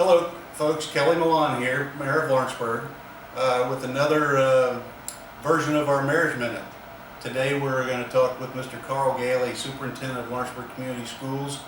Hello, folks. Kelly Milan here, Mayor of Lawrenceburg, with another version of our Mayor's Minute. Today we're going to talk with Mr. Carl Galey, Superintendent of Lawrenceburg Community Schools.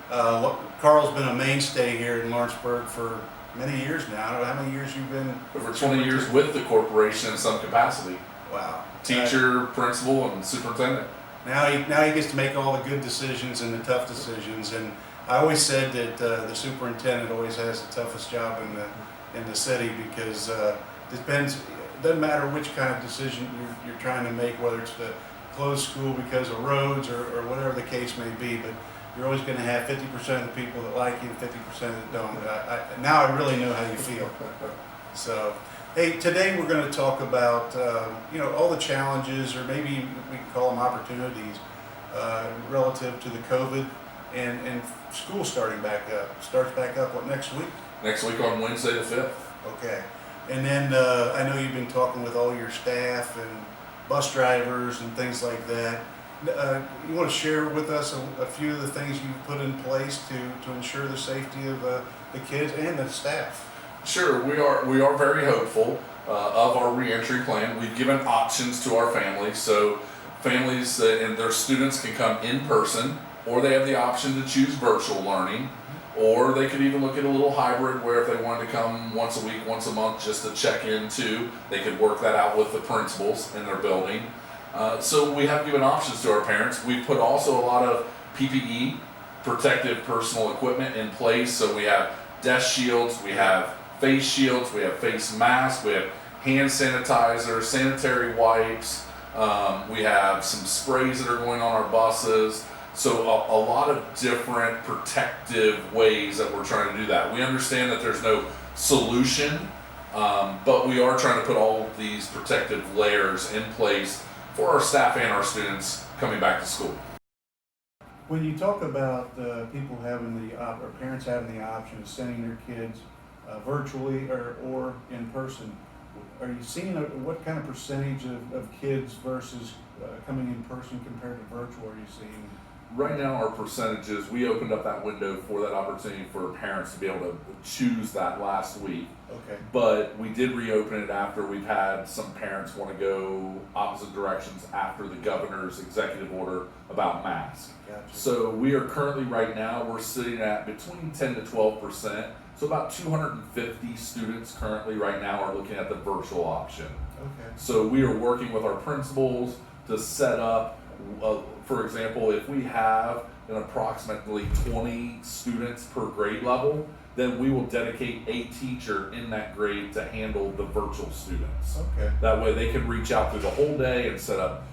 Carl's been a mainstay here in Lawrenceburg for many years now. I don't know how many years you've been? Over 20 years with the corporation in some capacity. Wow. Teacher, principal, and superintendent. Now he gets to make all the good decisions and the tough decisions. And I always said that the superintendent always has the toughest job in the city because it doesn't matter which kind of decision you're trying to make, whether it's to close school because of roads or whatever the case may be, but you're always going to have 50% of the people that like you and 50% that don't. Now I really know how you feel. So, hey, today we're going to talk about all the challenges, or maybe we can call them opportunities, relative to the COVID and school starting back up. Starts back up next week? Next week on Wednesday the 5th. Okay. And then I know you've been talking with all your staff and bus drivers and things like that. You want to share with us a few of the things you've put in place to ensure the safety of the kids and the staff? Sure, we are very hopeful of our reentry plan. We've given options to our families, so families and their students can come in person, or they have the option to choose virtual learning, or they could even look at a little hybrid where if they wanted to come once a week, once a month just to check in too, they could work that out with the principals in their building. So we have given options to our parents. We've put also a lot of PPE, protective personal equipment, in place. So we have desk shields, we have face shields, we have face masks, we have hand sanitizer, sanitary wipes, we have some sprays that are going on our buses. So a lot of different protective ways that we're trying to do that. We understand that there's no solution, but we are trying to put all of these protective layers in place for our staff and our students coming back to school. When you talk about people having or parents having the option of sending their kids virtually or in person, are you seeing what kind of percentage of kids versus coming in person compared to virtual are you seeing? Right now, our percentages, we opened up that window for that opportunity for parents to be able to choose that last week. Okay. But we did reopen it after we've had some parents want to go opposite directions after the governor's executive order about masks. Gotcha. So we are currently right now, we're sitting at between 10 to 12%. So about 250 students currently right now are looking at the virtual option. Okay. So we are working with our principals to set up, for example, if we have an approximately 20 students per grade level, then we will dedicate a teacher in that grade to handle the virtual students. Okay. That way they can reach out through the whole day and set up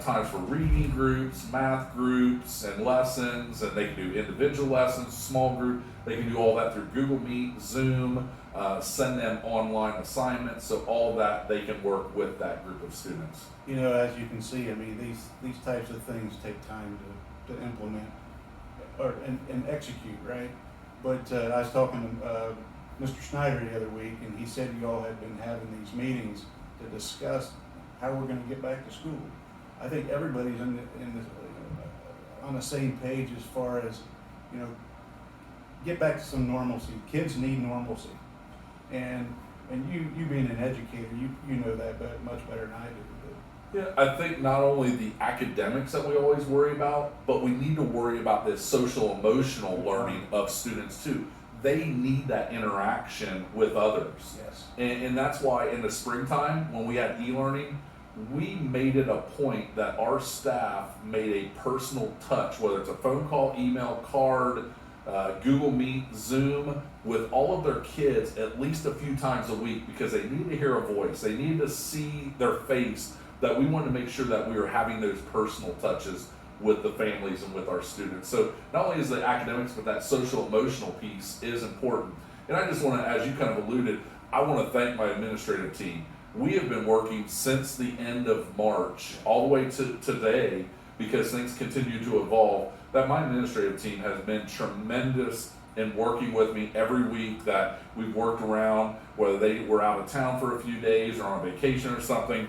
times for reading groups, math groups, and lessons, and they can do individual lessons, small group. They can do all that through Google Meet, Zoom, send them online assignments, so all of that they can work with that group of students. You know, as you can see, I mean, these types of things take time to implement and execute, right? But I was talking to Mr. Snyder the other week, and he said you all had been having these meetings to discuss how we're going to get back to school. I think everybody's on the same page as far as, get back to some normalcy. Kids need normalcy, and you being an educator, you know that much better than I do. Yeah, I think not only the academics that we always worry about, but we need to worry about this social emotional learning of students too. They need that interaction with others. Yes. And that's why in the springtime, when we had e-learning, we made it a point that our staff made a personal touch, whether it's a phone call, email, card, Google Meet, Zoom, with all of their kids at least a few times a week, because they need to hear a voice. They need to see their face, that we wanted to make sure that we were having those personal touches with the families and with our students. So not only is the academics, but that social emotional piece is important. And I just want to, as you kind of alluded, I want to thank my administrative team. We have been working since the end of March all the way to today, because things continue to evolve, that my administrative team has been tremendous in working with me every week that we've worked around, whether they were out of town for a few days or on vacation or something,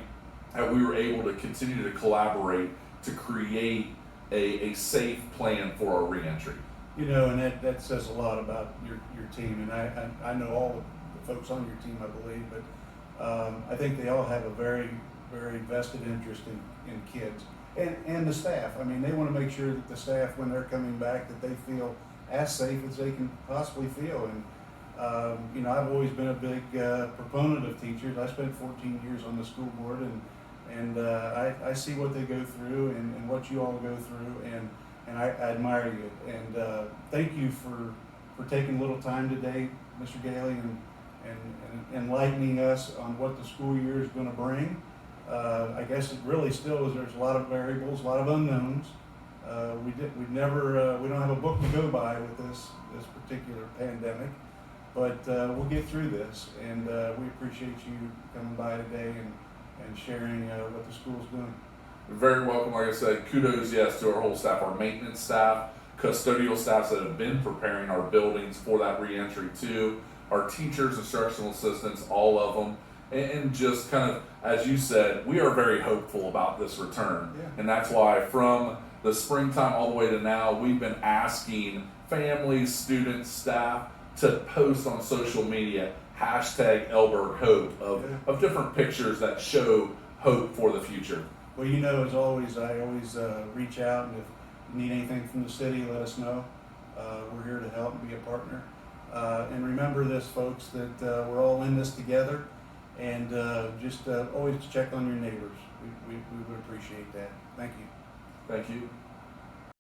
that we were able to continue to collaborate to create a safe plan for our reentry. You know, and that says a lot about your team, and I know all the folks on your team, I believe, but I think they all have a very, very vested interest in kids and the staff. I mean, they want to make sure that the staff, when they're coming back, that they feel as safe as they can possibly feel. And you know, I've always been a big proponent of teachers. I spent 14 years on the school board, and I see what they go through and what you all go through, and I admire you. And thank you for taking a little time today, Mr. Gailey, and enlightening us on what the school year is going to bring. I guess it really still is. There's a lot of variables, a lot of unknowns. We don't have a book to go by with this particular pandemic, but we'll get through this. And we appreciate you coming by today and sharing what the school's doing. You're very welcome. Like I said, kudos, yes, to our whole staff, our maintenance staff, custodial staffs that have been preparing our buildings for that reentry too, our teachers, instructional assistants, all of them. And just kind of, as you said, we are very hopeful about this return. Yeah. And that's why from the springtime all the way to now, we've been asking families, students, staff to post on social media, hashtag Elberg Hope of different pictures that show hope for the future. Well, you know, as always, I always reach out, and if you need anything from the city, let us know. We're here to help and be a partner. And remember this, folks, that we're all in this together, and just always check on your neighbors. We would appreciate that. Thank you. Thank you.